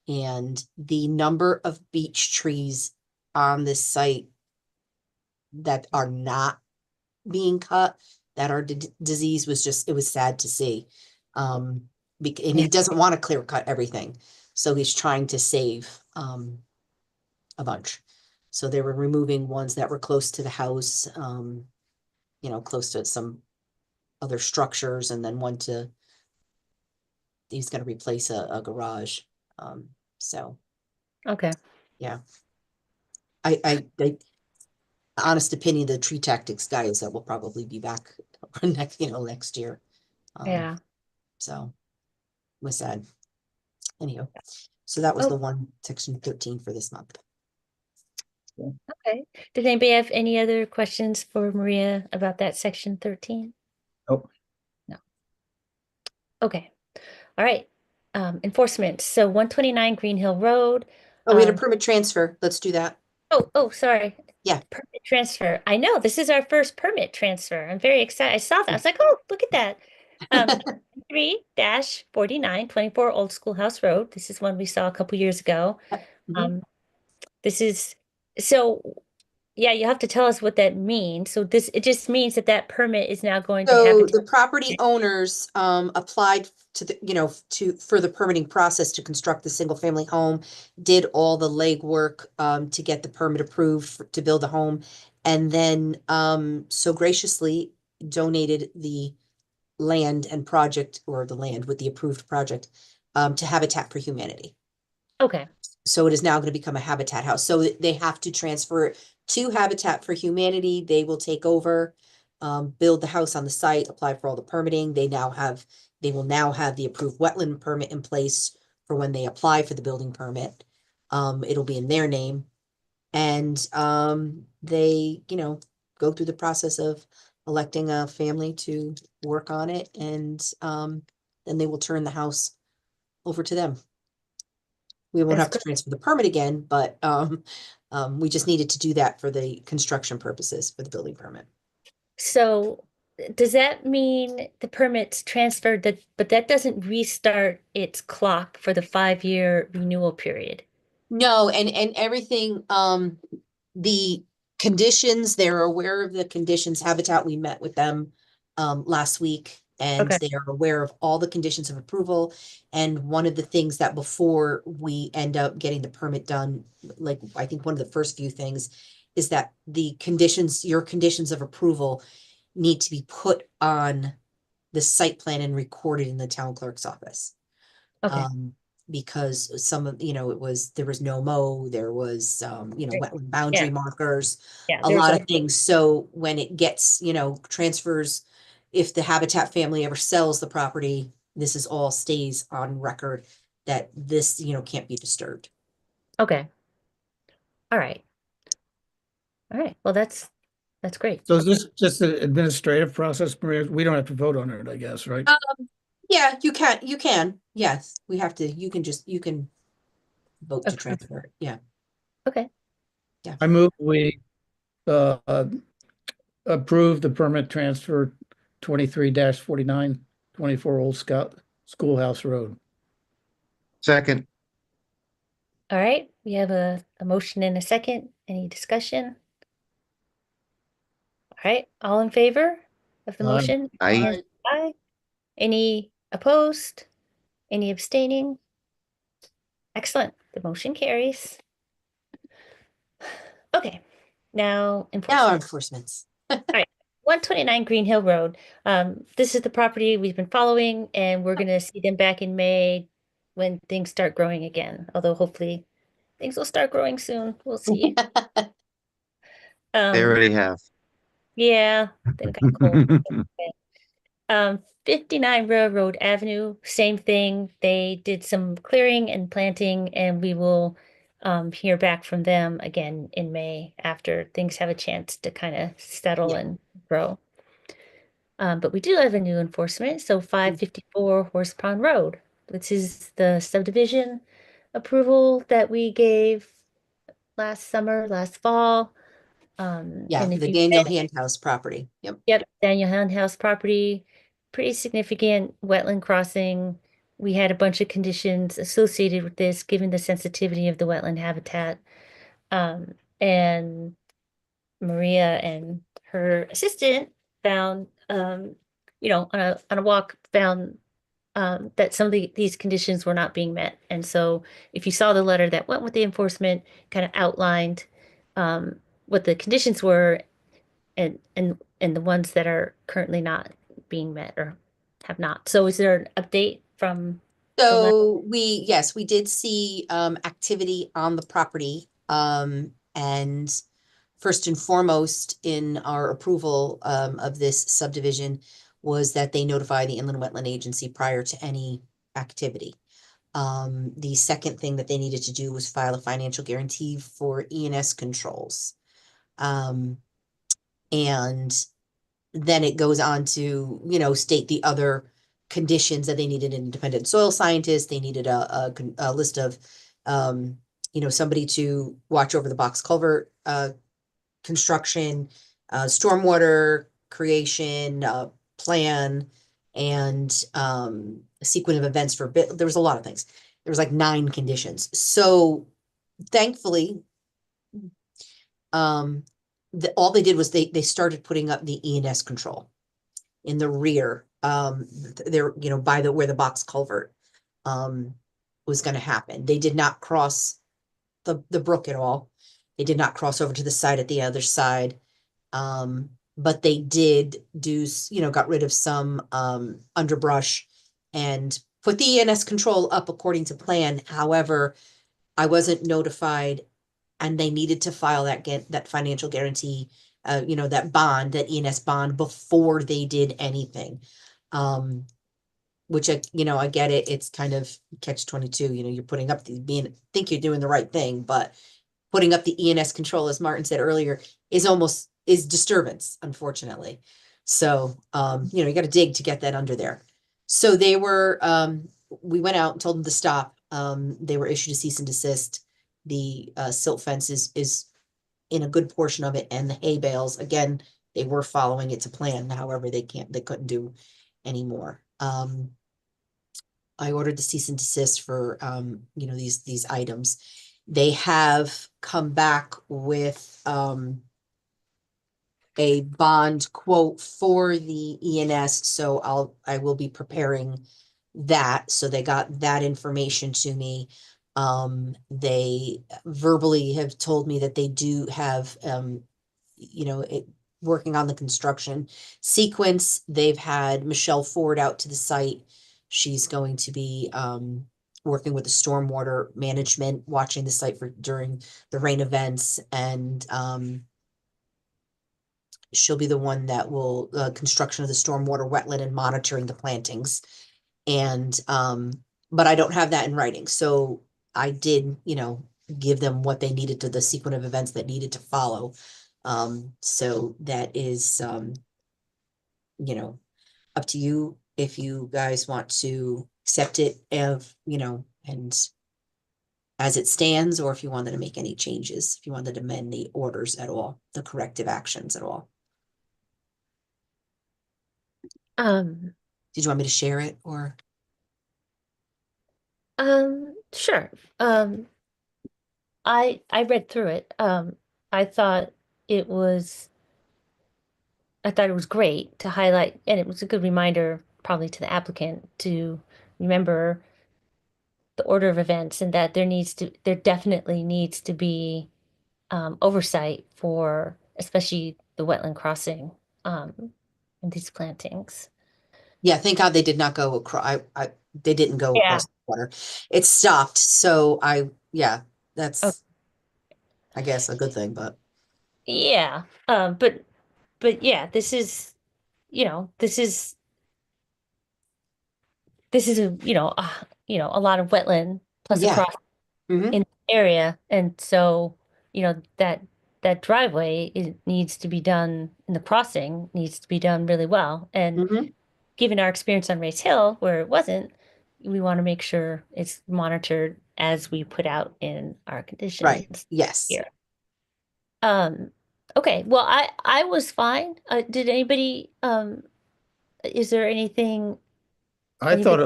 S3: And the number of beech trees on this site that are not being cut, that are disease, was just, it was sad to see. And he doesn't want to clear cut everything. So he's trying to save a bunch. So they were removing ones that were close to the house, close to some other structures, and then he's going to replace a garage. So
S2: Okay.
S3: yeah, I honest opinion, the Tree Tactics guy is that we'll probably be back next year.
S2: Yeah.
S3: So was sad. Anyhow, so that was
S2: Oh,
S3: the one, section 13 for this month.
S2: Okay. Did anybody have any other questions for Maria about that section 13?
S4: Oh,
S2: No. Okay. All right. Enforcement. So 129 Green Hill Road.
S3: Oh, we had a
S2: Um,
S3: permit transfer. Let's do that.
S2: sorry.
S3: Yeah.
S2: Permit transfer. I know this is our first permit transfer. I'm very excited. I saw that. I was like, oh, look at that. 3-4924 Old Schoolhouse Road. This is one we saw a couple years ago.
S3: Mhm.
S2: Um, this is so yeah, you have to tell us what that means. So it just means that that permit is now going to
S3: So
S2: habitat.
S3: the property owners applied to the, for the permitting process to construct the single family home, did all the legwork to get the permit approved to build a home, and then so graciously donated the land and project, or the land with the approved project, to Habitat for Humanity.
S2: Okay.
S3: So it is now going to become a Habitat house. So they have to transfer it to Habitat for Humanity. They will take over, build the house on the site, apply for all the permitting. They will now have the approved wetland permit in place for when they apply for the building permit. It'll be in their name. And they, go through the process of electing a family to work on it, and then they will turn the house over to them. We won't
S2: That's
S3: have to
S2: good.
S3: transfer the permit again, but we just needed to do that for the construction purposes for the building permit.
S2: So does that mean the permit's transferred but that doesn't restart its clock for the 5-year renewal period?
S3: No, and everything, the conditions, they're aware of the conditions. Habitat, we met with them last week, and
S2: Okay.
S3: they are aware of all the conditions of approval. And one of the things that before we end up getting the permit done, like I think one of the first few things is that your conditions of approval need to be put on the site plan and recorded in the town clerk's office.
S2: Okay.
S3: Because some of, there was no mow, there was,
S2: Great.
S3: wetland boundary
S2: Yeah.
S3: markers,
S2: Yeah,
S3: a
S2: there's
S3: lot
S2: a
S3: of things. So when it gets, transfers, if the Habitat family ever sells the property, this is all stays on record that this, can't be disturbed.
S2: Okay. All right. All right. Well, that's great.
S4: so is this just an administrative process, Maria? We don't have to vote on it, I guess, right?
S3: Yeah, you can, yes, you can vote to
S2: Okay.
S3: transfer it, yeah.
S2: Okay.
S4: I move we uh, approve the permit transfer 23-4924 Old Scout Schoolhouse Road.
S1: Second,
S2: All right. We have a motion and a second. Any discussion? All right. All in favor of the
S4: Aye.
S2: motion?
S1: I,
S2: Aye. Any opposed? Any abstaining? Excellent. The motion carries. Okay. Now
S3: Now our
S2: enforcement.
S3: enforcements.
S2: 129 Green Hill Road. This is the property we've been following, and we're gonna see them back in May when things start growing again. Although hopefully things will start growing soon. We'll see.
S1: they
S2: Um,
S1: already have.
S2: yeah, then it got cold. 59 Railroad Avenue, same thing. They did some clearing and planting, and we will hear back from them again in May after things have a chance to kind of settle
S3: Yeah.
S2: and grow. But we do have a new enforcement, so 554 Horse Pond Road. This is the subdivision approval that we gave last summer, last fall.
S3: Yeah,
S2: And
S3: for
S2: if
S3: the
S2: you
S3: Daniel Handhouse property, yep.
S2: yep, Daniel Hand House property, pretty significant wetland crossing. We had a bunch of conditions associated with this, given the sensitivity of the wetland habitat. And Maria and her assistant found, on a walk, found that some of these conditions were not being met. And so if you saw the letter that went with the enforcement, kind of outlined what the conditions were and the ones that are currently not being met or have not. So is there an update from the letter?
S3: So yes, we did see activity on the property. And first and foremost in our approval of this subdivision was that they notify the Inland Wetland Agency prior to any activity. The second thing that they needed to do was file a financial guarantee for ENS controls. And then it goes on to, state the other conditions that they needed an independent soil scientist. They needed a list of, somebody to watch over the box culvert construction, stormwater creation, plan, and a sequence of events for there was a lot of things. There was like 9 conditions. So thankfully, um, all they did was they started putting up the ENS control in the rear, there, by where the box culvert was going to happen. They did not cross the brook at all. They did not cross over to the side at the other side. But they did do, got rid of some underbrush and put the ENS control up according to plan. However, I wasn't notified, and they needed to file that financial guarantee, that bond, that ENS bond, before they did anything. Which I get it. It's kind of catch-22. You're putting up think you're doing the right thing, but putting up the ENS control, as Martin said earlier, is disturbance, unfortunately. So, you got to dig to get that under there. So we went out and told them to stop. They were issued a cease and desist. The silt fence is in a good portion of it, and the hay bales, again, they were following it to plan. However, they couldn't do anymore. I ordered the cease and desist for, these items. They have come back with, a bond quote for the ENS, so I will be preparing that. So they got that information to me. They verbally have told me that they do have, working on the construction sequence. They've had Michelle Ford out to the site. She's going to be working with the stormwater management, watching the site during the rain events, and she'll be the one that will construction of the stormwater wetland and monitoring the plantings. And but I don't have that in writing. So I did, give them what they needed to the sequence of events that needed to follow. So that is up to you if you guys want to accept it and as it stands, or if you wanted to make any changes, if you wanted to amend the orders at all, the corrective actions at all.
S2: Um,
S3: Did you want me to share it or?
S2: sure. I read through it. I thought it was I thought it was great to highlight, and it was a good reminder probably to the applicant to remember the order of events, and that there definitely needs to be oversight for especially the wetland crossing and these plantings.
S3: Yeah, thank God they did not go across. They didn't go
S2: Yeah.
S3: across the water. It stopped. So yeah,
S2: Oh,
S3: that's, I guess, a good thing, but
S2: yeah. But yeah, this is a lot of wetland plus
S3: yeah.
S2: across
S3: Hmm.
S2: in the area, and so that driveway needs to be done, and the crossing needs to be done really well. And
S3: Hmm.
S2: given our experience on Race Hill, where it wasn't, we want to make sure it's monitored as we put out in our
S3: Right.
S2: conditions
S3: Yes.
S2: here. Um, okay, well, I was fine. Did anybody is there anything anybody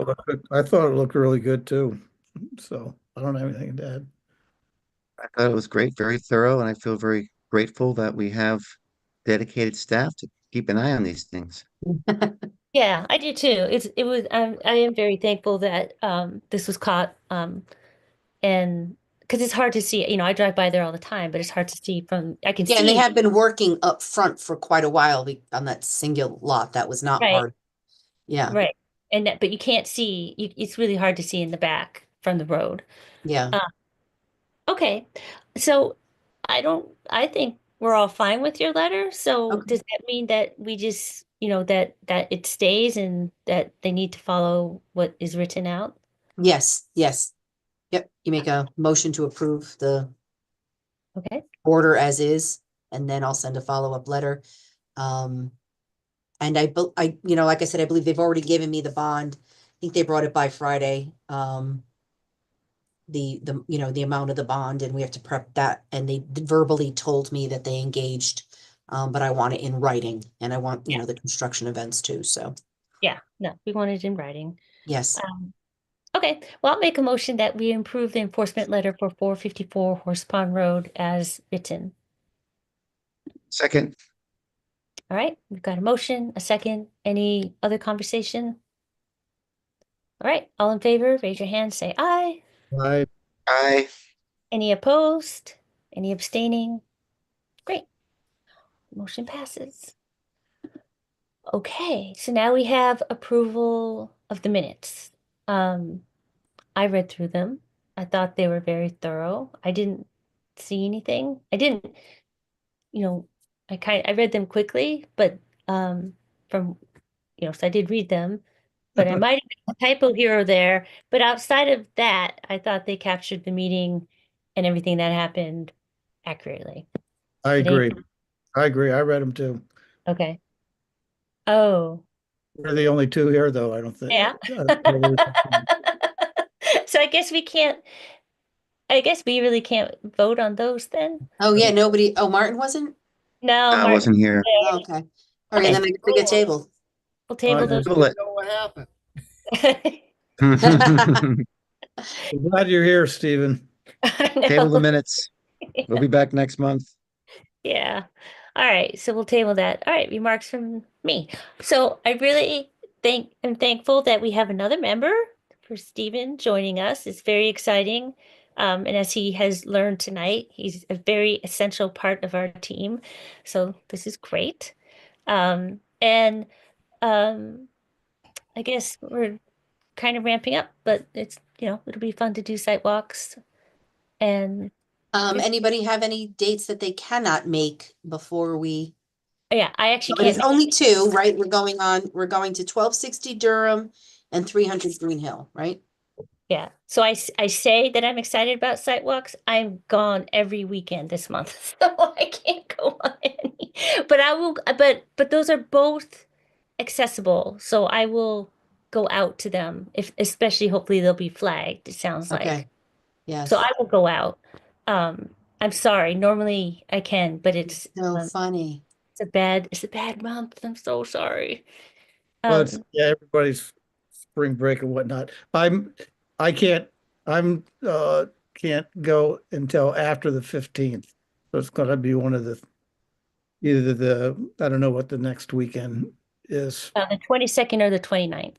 S4: I thought it looked really good too. So I don't have anything to add.
S1: I thought it was great, very thorough, and I feel very grateful that we have dedicated staff to keep an eye on these things.
S2: Yeah, I do too. I am very thankful that this was caught and because it's hard to see, I drive by there all the time, but it's hard to see I can
S3: Yeah, and they
S2: see.
S3: have been working up front for quite a while on that single lot. That was not
S2: Right,
S3: part. Yeah.
S2: right. But you can't see, it's really hard to see in the back from the road.
S3: Yeah.
S2: Uh, okay. So I think we're all fine with your letter. So
S3: Okay.
S2: does that mean that we just, that it stays and that they need to follow what is written out?
S3: Yes, yes. Yep, you make a motion to approve the
S2: Okay,
S3: order as is, and then I'll send a follow-up letter. Um, and like I said, I believe they've already given me the bond. I think they brought it by Friday. The amount of the bond, and we have to prep that, and they verbally told me that they engaged. But I want it in writing, and I want,
S2: Yeah.
S3: the construction events too, so,
S2: yeah, no, we want it in writing.
S3: yes.
S2: Okay, well, I'll make a motion that we improve the enforcement letter for 454 Horse Pond Road as written.
S1: Second,
S2: All right, we've got a motion, a second. Any other conversation? All right, all in favor, raise your hand, say aye.
S4: I,
S1: aye.
S2: Any opposed? Any abstaining? Great. Motion passes. Okay, so now we have approval of the minutes. I read through them. I thought they were very thorough. I didn't see anything. I didn't, you know, I read them quickly, but from so I did read them, but I might have a typo here or there. But outside of that, I thought they captured the meeting and everything that happened accurately.
S4: I
S2: Did any?
S4: agree. I agree. I read them too.
S2: Okay. Oh,
S4: We're the only two here, though, I don't think.
S2: yeah.
S4: I don't know.
S2: So I guess we really can't vote on those then.
S3: Oh, yeah, Martin wasn't?
S2: No,
S1: I
S2: Martin.
S1: wasn't here.
S3: Oh, okay. All right,
S2: Okay,
S3: then I guess we get tabled.
S2: we'll
S4: I
S2: table those.
S6: Just
S1: Table
S6: didn't know what happened.
S1: it.
S4: I'm glad you're here, Stephen.
S2: I
S1: Table the
S2: know.
S1: minutes. We'll be back next month.
S2: Yeah. All right. So we'll table that. All right. Remarks from me. So I really am thankful that we have another member for Stephen joining us. It's very exciting. And as he has learned tonight, he's a very essential part of our team. So this is great. And um, I guess we're kind of ramping up, but it'll be fun to do site walks. And I guess,
S3: Anybody have any dates that they cannot make before we?
S2: yeah, I actually
S3: It is
S2: can't.
S3: only two, right? We're going to 1260 Durham and 300 Green Hill, right?
S2: Yeah. So I say that I'm excited about sidewalks. I'm gone every weekend this month, so I can't go on any. But I will, but those are both accessible, so I will go out to them if, especially hopefully they'll be flagged, it sounds like.
S3: Okay,
S2: So
S3: yes.
S2: I will go out. I'm sorry. Normally I can, but
S3: So funny.
S2: it's a bad month. I'm so sorry.
S4: Well, it's,
S2: Um,
S4: yeah, everybody's spring break and whatnot. I can't go until after the 15th. So it's gonna be one of I don't know what the next weekend is.
S2: the 22nd or the 29th.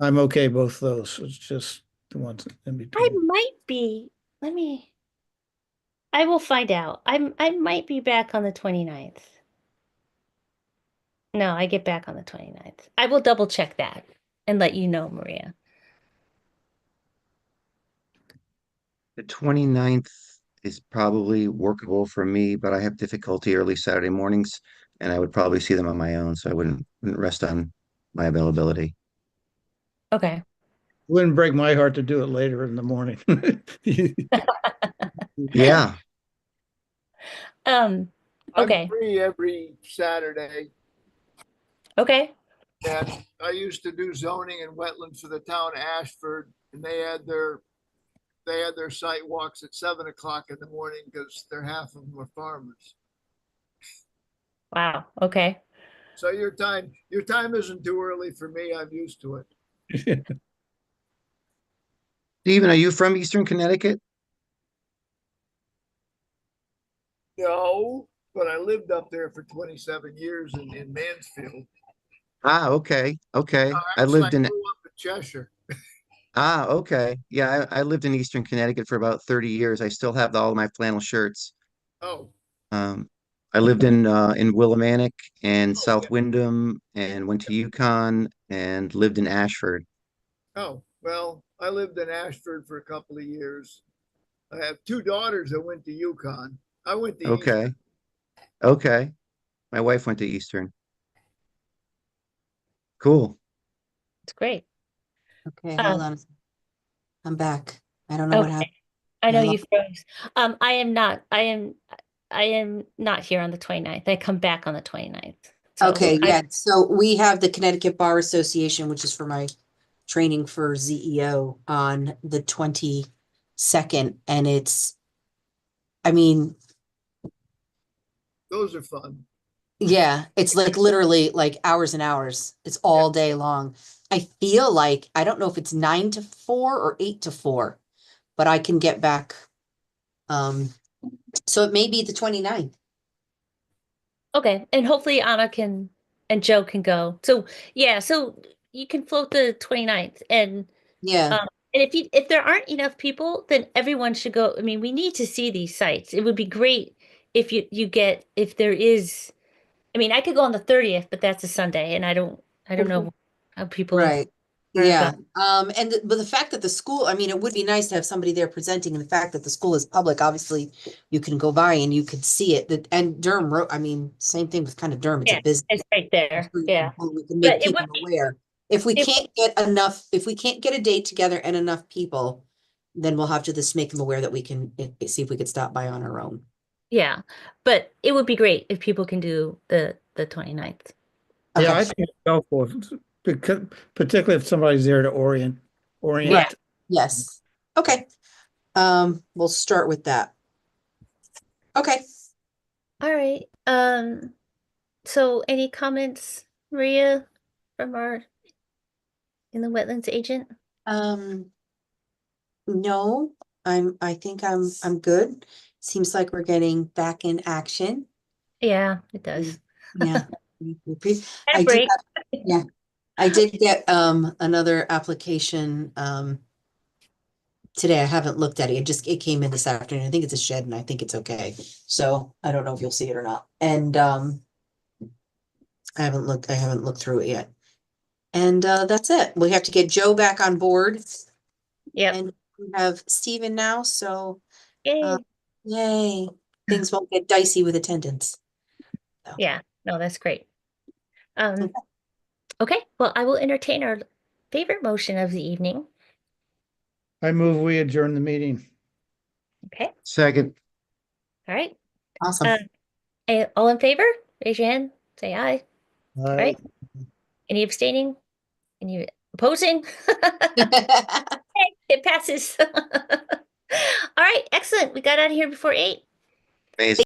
S4: I'm okay both those. It's just the ones in
S2: I
S4: between.
S2: might be. Let me. I will find out. I might be back on the 29th. No, I get back on the 29th. I will double check that and let you know, Maria.
S1: The 29th is probably workable for me, but I have difficulty early Saturday mornings, and I would probably see them on my own, so I wouldn't rest on my availability.
S2: Okay.
S4: Wouldn't break my heart to do it later in the morning.
S1: Yeah,
S2: Um,
S6: I'm
S2: okay.
S6: free every Saturday,
S2: Okay.
S6: and I used to do zoning and wetlands for the town of Ashford, and they had their site walks at 7 o'clock in the morning because they're half of them are farmers.
S2: Wow. Okay.
S6: So your time isn't too early for me. I'm used to it.
S1: Stephen, are you from Eastern Connecticut?
S6: No, but I lived up there for 27 years in Mansfield.
S1: Ah, okay, okay. I
S6: Actually, I
S1: lived in
S6: grew up in Cheshire.
S1: okay. Yeah, I lived in Eastern Connecticut for about 30 years. I still have all of my flannel shirts.
S6: Oh,
S1: Um, I lived in Willimantic and
S6: oh,
S1: South
S6: yeah.
S1: Wyndham and went to Yukon and lived in Ashford.
S6: Oh, well, I lived in Ashford for a couple of years. I have two daughters that went to Yukon. I went to
S1: Okay,
S6: Eastern.
S1: okay. My wife went to Eastern. Cool.
S2: It's great.
S3: Okay, hold
S2: Um,
S3: on. I'm back. I don't know what
S2: Okay.
S3: happened.
S2: I know
S3: I
S2: you froze. I am not here on the 29th. I come back on the 29th. So
S3: Okay,
S2: I
S3: yeah. So we have the Connecticut Bar Association, which is for my training for ZEO on the 22nd. And I mean,
S6: Those are fun.
S3: yeah, it's like literally like hours and hours. It's all day long. I feel like, I don't know if it's 9 to 4 or 8 to 4, but I can get back. So it may be the 29th.
S2: Okay, and hopefully Anna can and Joe can go. So yeah, so you can float the 29th
S3: Yeah,
S2: and if there aren't enough people, then everyone should go. I mean, we need to see these sites. It would be great if you get if there is I mean, I could go on the 30th, but that's a Sunday and I don't know how people
S3: right.
S2: are
S3: Yeah.
S2: about.
S3: But the fact that the school, I mean, it would be nice to have somebody there presenting, and the fact that the school is public, obviously you can go by and you could see it. And Durham Road, I mean, same thing with kind of Durham. It's a
S2: Yeah,
S3: business.
S2: it's right there. Yeah.
S3: We can make
S2: But it
S3: people
S2: would be
S3: aware.
S2: it
S3: If we can't get a date together and enough people, then we'll have to just make them aware that we can see if we could stop by on our own.
S2: yeah. But it would be great if people can do the 29th.
S4: Yeah,
S3: Okay.
S4: I think it's helpful, because particularly if somebody's there to orient.
S3: Right. Yes. Okay. We'll start with that. Okay.
S2: All right. So any comments, Maria, from our in the wetlands agent?
S3: Um, no, I think I'm good. Seems like we're getting back in action.
S2: Yeah, it does.
S3: Yeah.
S2: And
S3: I
S2: a
S3: did
S2: break.
S3: yeah, I did get another application today. I haven't looked at it. It came in this afternoon. I think it's a shed and I think it's okay. So I don't know if you'll see it or not. And I haven't looked through it yet. And that's it. We have to get Joe back on board.
S2: Yep.
S3: And we have Steven now, so
S2: Yay.
S3: yay. Things won't get dicey with attendance. So,
S2: Yeah. No, that's great.
S3: okay.
S2: Okay. Well, I will entertain our favorite motion of the evening.
S4: I move we adjourn the meeting.
S2: Okay.
S1: Second,
S2: All right.
S3: Awesome.
S2: All in favor? Raise your hand. Say aye. All right. Any abstaining? Any opposing? It passes. All right. Excellent. We got out of here before 8.
S1: amazing.